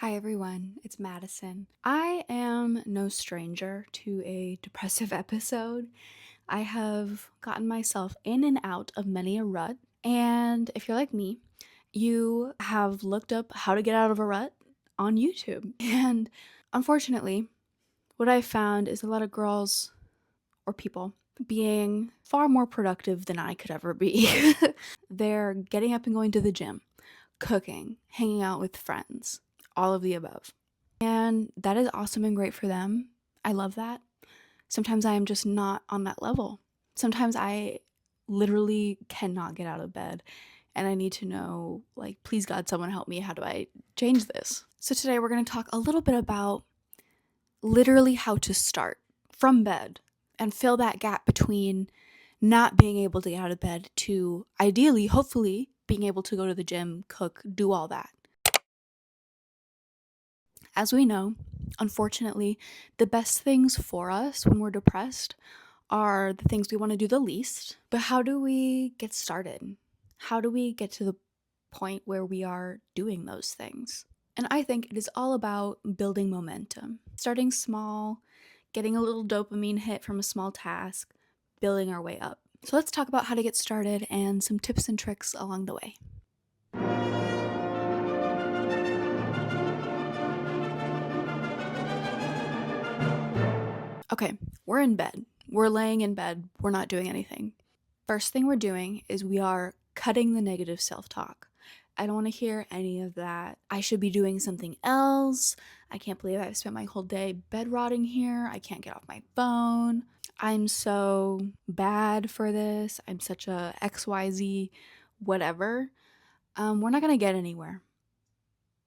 Hi everyone, it's Madison. I am no stranger to a depressive episode. I have gotten myself in and out of many a rut, and if you're like me, you have looked up how to get out of a rut on YouTube. And unfortunately, what I found is a lot of girls or people being far more productive than I could ever be. They're getting up and going to the gym, cooking, hanging out with friends, all of the above. And that is awesome and great for them. I love that. Sometimes I am just not on that level. Sometimes I literally cannot get out of bed and I need to know, like, please God, someone help me. How do I change this? So today we're going to talk a little bit about literally how to start from bed and fill that gap between not being able to get out of bed to ideally, hopefully, being able to go to the gym, cook, do all that. As we know, unfortunately, the best things for us when we're depressed are the things we want to do the least. But how do we get started? How do we get to the point where we are doing those things? And I think it is all about building momentum, starting small, getting a little dopamine hit from a small task, building our way up. So let's talk about how to get started and some tips and tricks along the way. Okay, we're in bed. We're laying in bed. We're not doing anything. First thing we're doing is we are cutting the negative self talk. I don't want to hear any of that. I should be doing something else. I can't believe I've spent my whole day bed rotting here. I can't get off my phone. I'm so bad for this. I'm such a XYZ whatever. We're not going to get anywhere.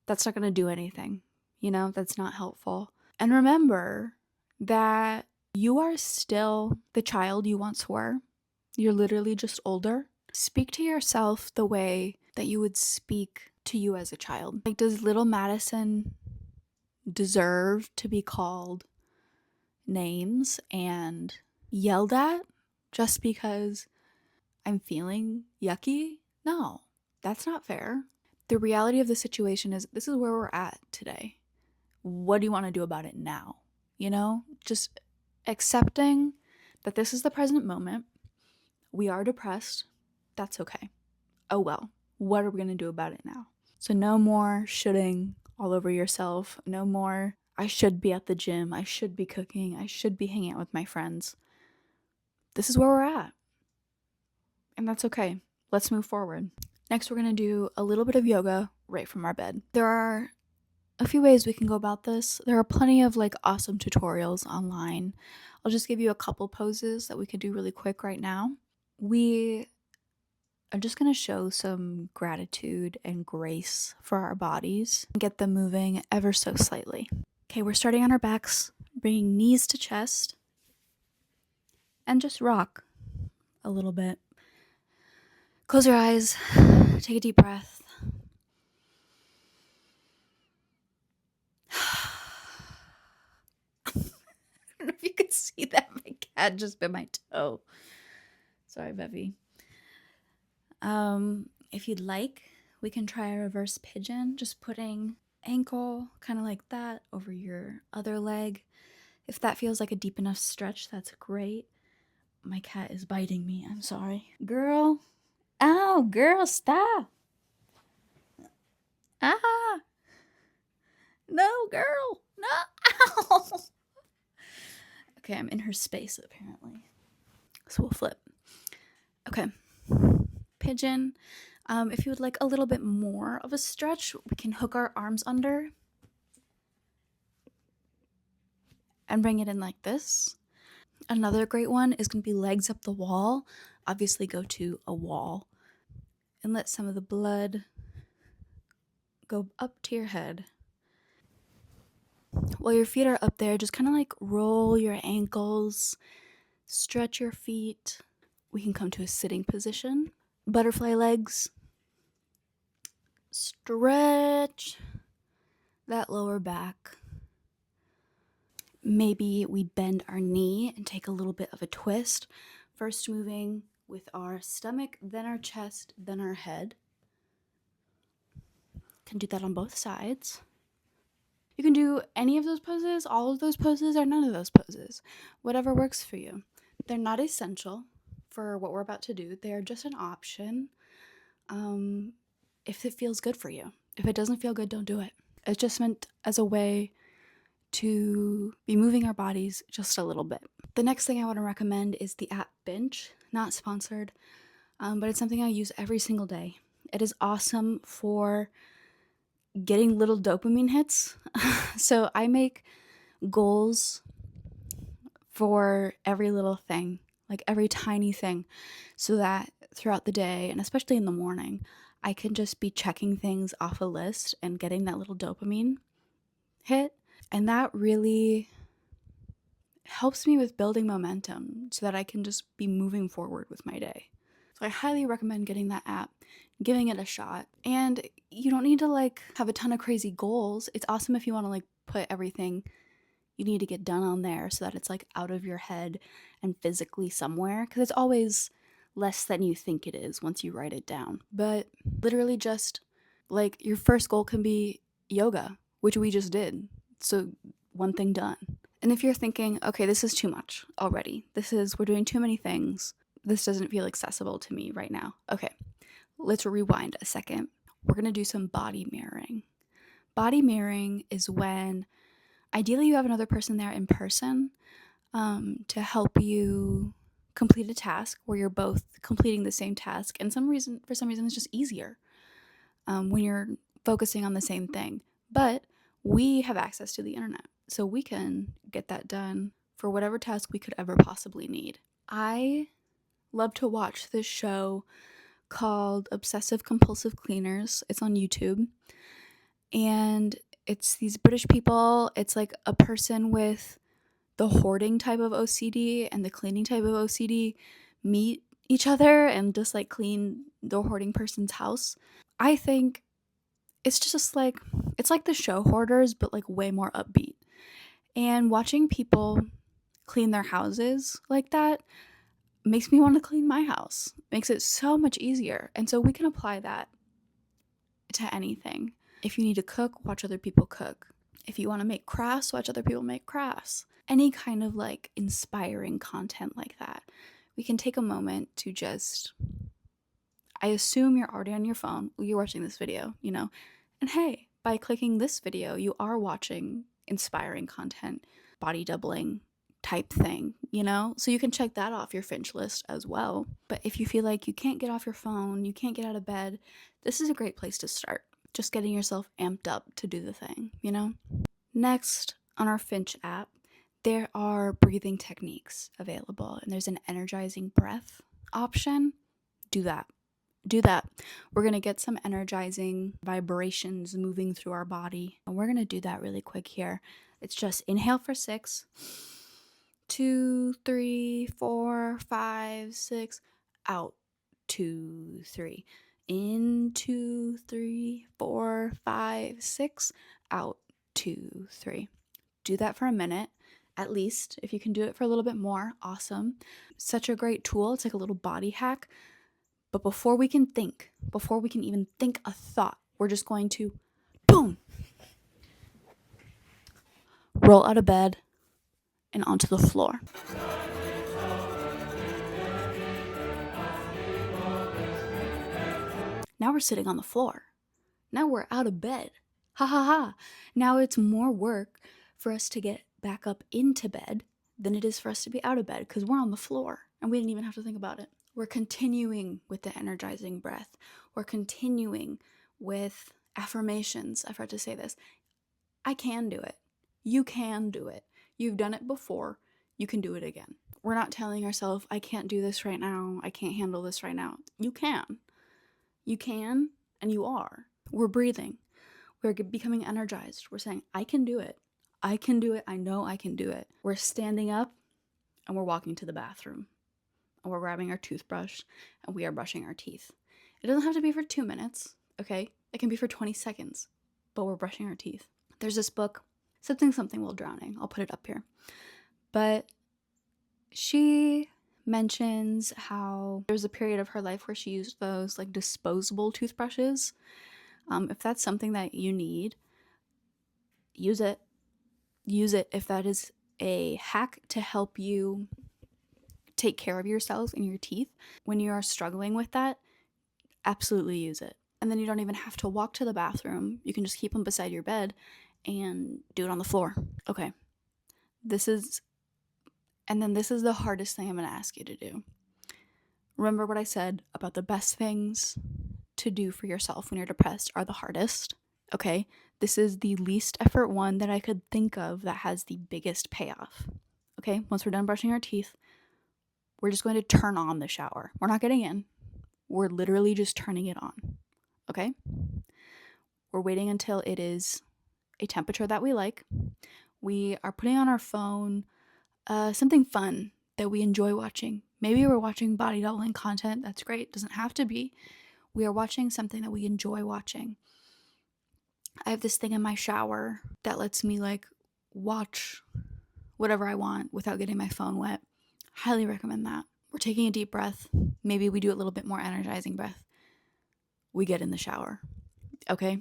That's not going to do anything. That's not helpful. And remember that you are still the child you once were. You're literally just older. Speak to yourself the way that you would speak to you as a child. Like, does little Madison deserve to be called names and yelled at just because I'm feeling yucky? No, that's not fair. The reality of the situation is this is where we're at today. What do you want to do about it now? Just accepting that this is the present moment. We are depressed. That's okay. Oh well, what are we going to do about it now? So, no more shoulding all over yourself. No more, I should be at the gym. I should be cooking. I should be hanging out with my friends. This is where we're at. And that's okay. Let's move forward. Next, we're going to do a little bit of yoga right from our bed. There are a few ways we can go about this. There are plenty of awesome tutorials online. I'll just give you a couple poses that we can do really quick right now. We are just going to show some gratitude and grace for our bodies and get them moving ever so slightly. Okay, we're starting on our backs, bringing knees to chest, and just rock a little bit. Close your eyes, take a deep breath. I don't know if you could see that. My cat just bit my toe. Sorry, Bevy. If you'd like, we can try a reverse pigeon, just putting ankle kind of like that over your other leg. If that feels like a deep enough stretch, that's great. My cat is biting me. I'm sorry. Girl. Ow, girl, stop. Ah. No, girl. No. Ow. Okay, I'm in her space apparently. So we'll flip. Okay. Pigeon. If you would like a little bit more of a stretch, we can hook our arms under and bring it in like this. Another great one is going to be legs up the wall. Obviously, go to a wall and let some of the blood go up to your head. While your feet are up there, just kind of roll your ankles, stretch your feet. We can come to a sitting position. Butterfly legs. Stretch that lower back. Maybe we bend our knee and take a little bit of a twist. First moving with our stomach, then our chest, then our head. Can do that on both sides. You can do any of those poses, all of those poses, or none of those poses. Whatever works for you. They're not essential for what we're about to do. They are just an option if it feels good for you. If it doesn't feel good, don't do it. It's just meant as a way to be moving our bodies just a little bit. The next thing I want to recommend is the app Binge. Not sponsored, but it's something I use every single day. It is awesome for getting little dopamine hits. So I make goals for every little thing, like every tiny thing, so that throughout the day, and especially in the morning, I can just be checking things off a list and getting that little dopamine hit. And that really helps me with building momentum so that I can just be moving forward with my day. So I highly recommend getting that app, giving it a shot. And you don't need to like have a ton of crazy goals. It's awesome if you want to like put everything you need to get done on there so that it's like out of your head and physically somewhere, because it's always less than you think it is once you write it down. But literally just like your first goal can be yoga, which we just did. So one thing done. And if you're thinking, okay, this is too much already. We're doing too many things. This doesn't feel accessible to me right now. Okay, let's rewind a second. We're going to do some body mirroring. Body mirroring is when ideally you have another person there in person to help you complete a task where you're both completing the same task. And for some reason, it's just easier when you're focusing on the same thing. But we have access to the internet, so we can get that done for whatever task we could ever possibly need. I love to watch this show called Obsessive Compulsive Cleaners. It's on YouTube. And it's these British people. It's like a person with the hoarding type of OCD and the cleaning type of OCD meet each other and just like clean the hoarding person's house. I think it's just like, it's like the show Hoarders, but like way more upbeat. And watching people clean their houses like that makes me want to clean my house. Makes it so much easier. And so we can apply that to anything. If you need to cook, watch other people cook. If you want to make crafts, watch other people make crafts. Any kind of like inspiring content like that. We can take a moment to just, I assume you're already on your phone, you're watching this video, you know, and hey, by clicking this video, you are watching inspiring content, body doubling type thing, you know? So you can check that off your Finch list as well. But if you feel like you can't get off your phone, you can't get out of bed, this is a great place to start. Just getting yourself amped up to do the thing, you know? Next, on our Finch app, there are breathing techniques available, and there's an energizing breath option. Do that. Do that. We're going to get some energizing vibrations moving through our body. And we're going to do that really quick here. It's just inhale for 6, 2, 3, 4, 5, 6, out, 2, 3, in, 2, 3, 4, 5, 6, out, 2, 3. Do that for a minute, at least. If you can do it for a little bit more, awesome. Such a great tool. It's like a little body hack. But before we can even think a thought, we're just going to, boom, roll out of bed and onto the floor. Now we're sitting on the floor. Now we're out of bed. Ha ha ha. Now it's more work for us to get back up into bed than it is for us to be out of bed because we're on the floor and we didn't even have to think about it. We're continuing with the energizing breath. We're continuing with affirmations. I've heard to say this. I can do it. You can do it. You've done it before. You can do it again. We're not telling ourselves, I can't do this right now. I can't handle this right now. You can. You can, and you are. We're breathing. We're becoming energized. We're saying, I can do it. I can do it. I know I can do it. We're standing up and we're walking to the bathroom. And we're grabbing our toothbrush and we are brushing our teeth. It doesn't have to be for 2 minutes, okay? It can be for 20 seconds, but we're brushing our teeth. There's this book, Something While Drowning. I'll put it up here. But she mentions how there's a period of her life where she used those like disposable toothbrushes. If that's something that you need, use it. Use it if that is a hack to help you take care of yourself and your teeth. When you are struggling with that, absolutely use it. And then you don't even have to walk to the bathroom. You can just keep them beside your bed and do it on the floor. Okay. This is the hardest thing I'm going to ask you to do. Remember what I said about the best things to do for yourself when you're depressed are the hardest. Okay. This is the least effort one that I could think of that has the biggest payoff. Okay. Once we're done brushing our teeth, we're just going to turn on the shower. We're not getting in. We're literally just turning it on. Okay? We're waiting until it is a temperature that we like. We are putting on our phone something fun that we enjoy watching. Maybe we're watching body doubling content. That's great. Doesn't have to be. We are watching something that we enjoy watching. I have this thing in my shower that lets me like watch whatever I want without getting my phone wet. Highly recommend that. We're taking a deep breath. Maybe we do a little bit more energizing breath. We get in the shower. Okay?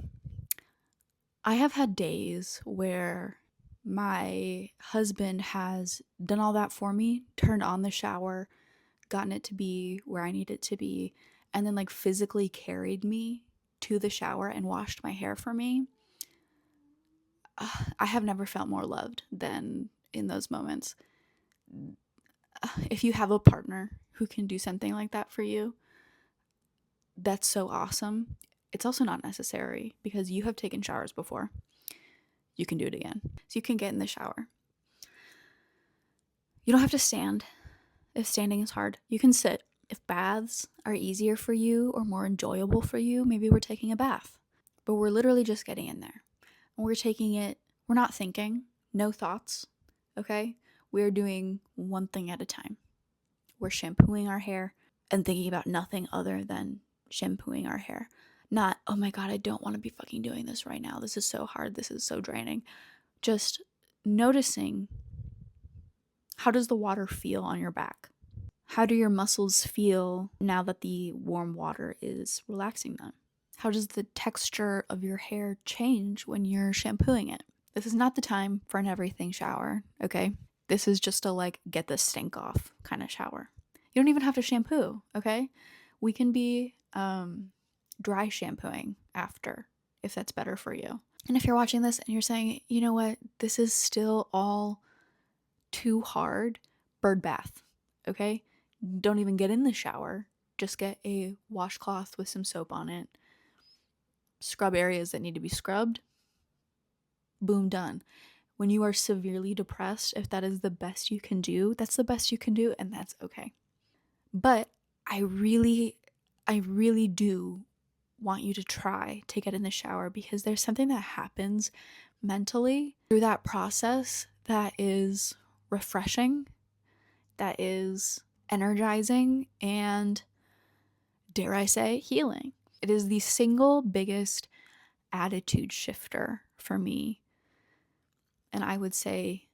I have had days where my husband has done all that for me, turned on the shower, gotten it to be where I need it to be, and then like physically carried me to the shower and washed my hair for me. I have never felt more loved than in those moments. If you have a partner who can do something like that for you, that's so awesome. It's also not necessary because you have taken showers before. You can do it again. So you can get in the shower. You don't have to stand if standing is hard. You can sit. If baths are easier for you or more enjoyable for you, maybe we're taking a bath. But we're literally just getting in there. And we're taking it, we're not thinking, no thoughts, okay? We're doing one thing at a time. We're shampooing our hair and thinking about nothing other than shampooing our hair. Not, oh my God, I don't want to be fucking doing this right now. This is so hard. This is so draining. Just noticing, how does the water feel on your back? How do your muscles feel now that the warm water is relaxing them? How does the texture of your hair change when you're shampooing it? This is not the time for an everything shower, okay? This is just a like get the stink off kind of shower. You don't even have to shampoo, okay? We can be dry shampooing after if that's better for you. And if you're watching this and you're saying, you know what, this is still all too hard, bird bath, okay? Don't even get in the shower. Just get a washcloth with some soap on it. Scrub areas that need to be scrubbed. Boom, done. When you are severely depressed, if that is the best you can do, that's the best you can do, and that's okay. But I really do want you to try to get in the shower because there's something that happens mentally through that process that is refreshing, that is energizing, and dare I say, healing. It is the single biggest attitude shifter for me. And I would say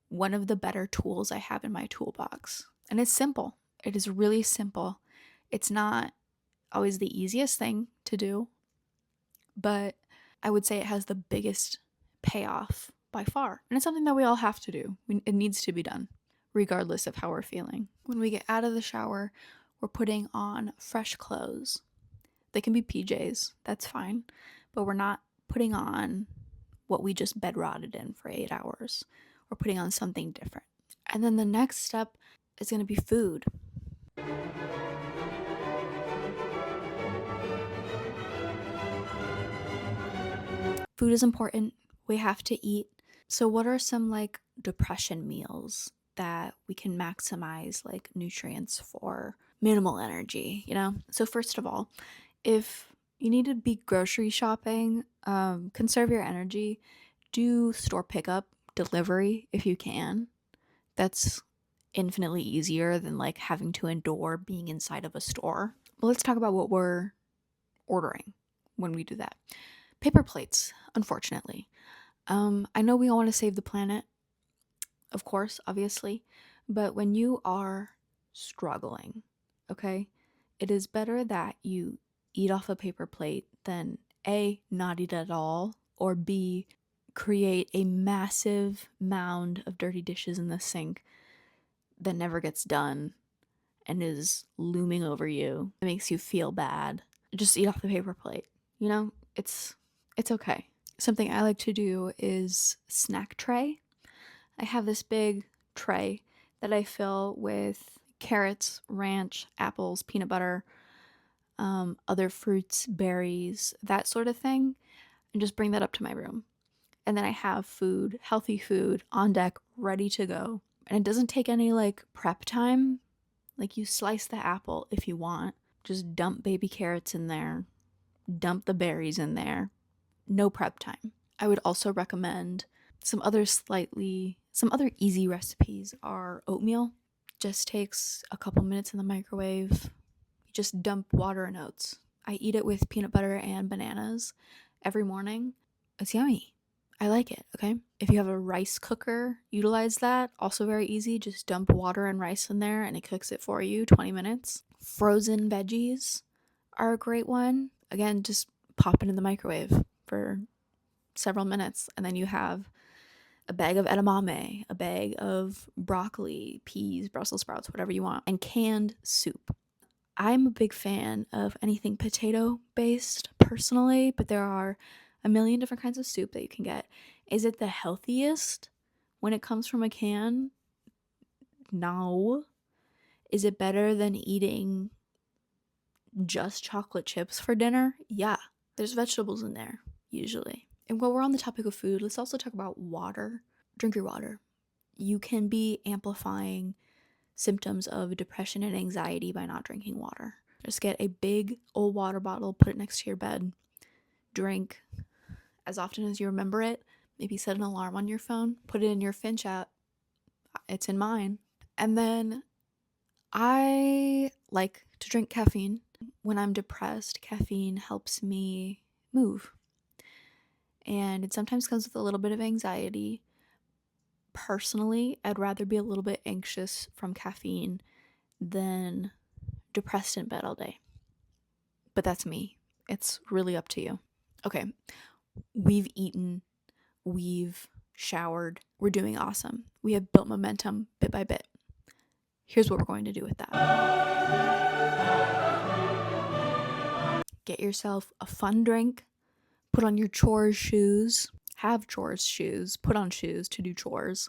one of the better tools I have in my toolbox. And it's simple. It is really simple. It's not always the easiest thing to do, but I would say it has the biggest payoff by far. And it's something that we all have to do. It needs to be done, regardless of how we're feeling. When we get out of the shower, we're putting on fresh clothes. They can be PJs, that's fine, but we're not putting on what we just bed rotted in for 8 hours. We're putting on something different. And then the next step is going to be food. Food is important. We have to eat. So what are some like depression meals that we can maximize like nutrients for minimal energy, you know? So first of all, if you need to be grocery shopping, conserve your energy, do store pickup, delivery if you can. That's infinitely easier than like having to endure being inside of a store. But let's talk about what we're ordering when we do that. Paper plates, unfortunately. I know we all want to save the planet, of course, obviously, but when you are struggling, okay, it is better that you eat off a paper plate than A, not eat at all, or B, create a massive mound of dirty dishes in the sink that never gets done and is looming over you. It makes you feel bad. Just eat off the paper plate. You know, it's okay. Something I like to do is snack tray. I have this big tray that I fill with carrots, ranch, apples, peanut butter, other fruits, berries, that sort of thing, and just bring that up to my room. And then I have food, healthy food on deck, ready to go. And it doesn't take any like prep time. Like you slice the apple if you want, just dump baby carrots in there, dump the berries in there. No prep time. I would also recommend some other easy recipes are oatmeal. Just takes a couple minutes in the microwave. You just dump water and oats. I eat it with peanut butter and bananas every morning. It's yummy. I like it, okay? If you have a rice cooker, utilize that. Also very easy. Just dump water and rice in there and it cooks it for you, 20 minutes. Frozen veggies are a great one. Again, just pop it in the microwave for several minutes and then you have a bag of edamame, a bag of broccoli, peas, Brussels sprouts, whatever you want, and canned soup. I'm a big fan of anything potato based personally, but there are a million different kinds of soup that you can get. Is it the healthiest when it comes from a can? No. Is it better than eating just chocolate chips for dinner? Yeah. There's vegetables in there, usually. And while we're on the topic of food, let's also talk about water. Drink your water. You can be amplifying symptoms of depression and anxiety by not drinking water. Just get a big old water bottle, put it next to your bed, drink as often as you remember it. Maybe set an alarm on your phone, put it in your Finch app. It's in mine. And then I like to drink caffeine. When I'm depressed, caffeine helps me move. And it sometimes comes with a little bit of anxiety. Personally, I'd rather be a little bit anxious from caffeine than depressed in bed all day. But that's me. It's really up to you. Okay, we've eaten, we've showered, we're doing awesome. We have built momentum bit by bit. Here's what we're going to do with that. Get yourself a fun drink, put on your chores shoes, have chores shoes, put on shoes to do chores.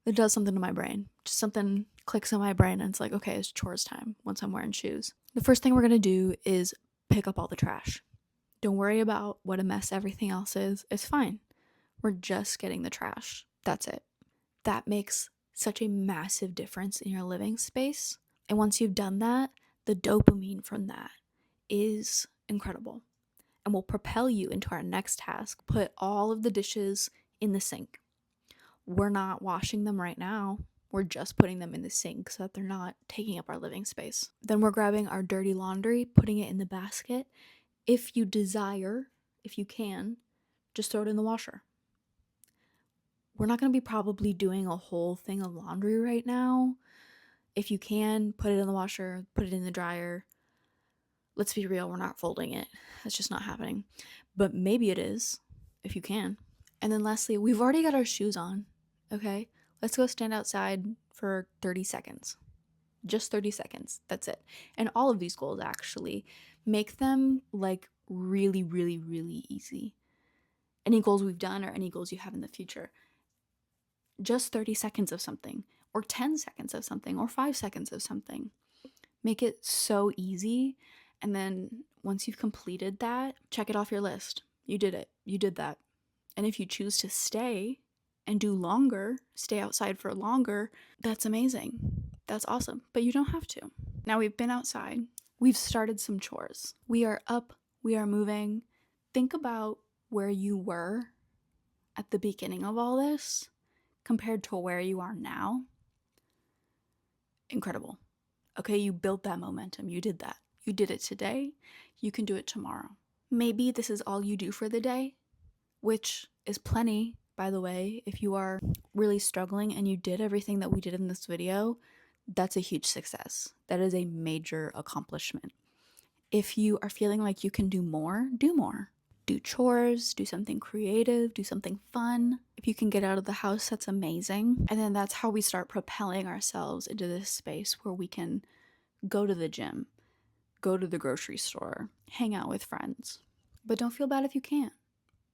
It does something to my brain. Just something clicks in my brain and it's like, okay, it's chores time once I'm wearing shoes. The first thing we're going to do is pick up all the trash. Don't worry about what a mess everything else is. It's fine. We're just getting the trash. That's it. That makes such a massive difference in your living space. And once you've done that, the dopamine from that is incredible and will propel you into our next task. Put all of the dishes in the sink. We're not washing them right now. We're just putting them in the sink so that they're not taking up our living space. Then we're grabbing our dirty laundry, putting it in the basket. If you desire, if you can, just throw it in the washer. We're not going to be probably doing a whole thing of laundry right now. If you can, put it in the washer, put it in the dryer. Let's be real, we're not folding it. That's just not happening. But maybe it is, if you can. And then lastly, we've already got our shoes on, okay? Let's go stand outside for 30 seconds. Just 30 seconds. That's it. And all of these goals, actually, make them like really, really, really easy. Any goals we've done or any goals you have in the future. Just 30 seconds of something, or 10 seconds of something, or 5 seconds of something. Make it so easy. And then once you've completed that, check it off your list. You did it. You did that. And if you choose to stay and do longer, stay outside for longer, that's amazing. That's awesome. But you don't have to. Now we've been outside. We've started some chores. We are up. We are moving. Think about where you were at the beginning of all this compared to where you are now. Incredible. Okay, you built that momentum. You did that. You did it today. You can do it tomorrow. Maybe this is all you do for the day, which is plenty, by the way. If you are really struggling and you did everything that we did in this video, that's a huge success. That is a major accomplishment. If you are feeling like you can do more, do more. do chores, do something creative, do something fun. If you can get out of the house, that's amazing. And then that's how we start propelling ourselves into this space where we can go to the gym, go to the grocery store, hang out with friends. But don't feel bad if you can't.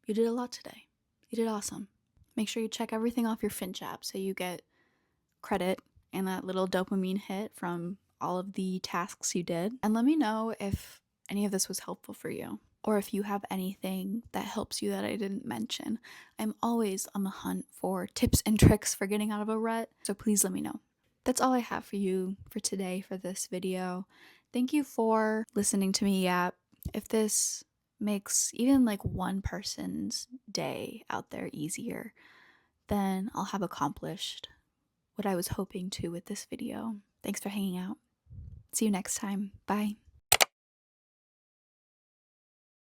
You did a lot today. You did awesome. Make sure you check everything off your Finch app so you get credit and that little dopamine hit from all of the tasks you did. And let me know if any of this was helpful for you, or if you have anything that helps you that I didn't mention. I'm always on the hunt for tips and tricks for getting out of a rut, so please let me know. That's all I have for you for today for this video. Thank you for listening to me yap. If this makes even like one person's day out there easier, then I'll have accomplished what I was hoping to with this video. Thanks for hanging out. See you next time. Bye.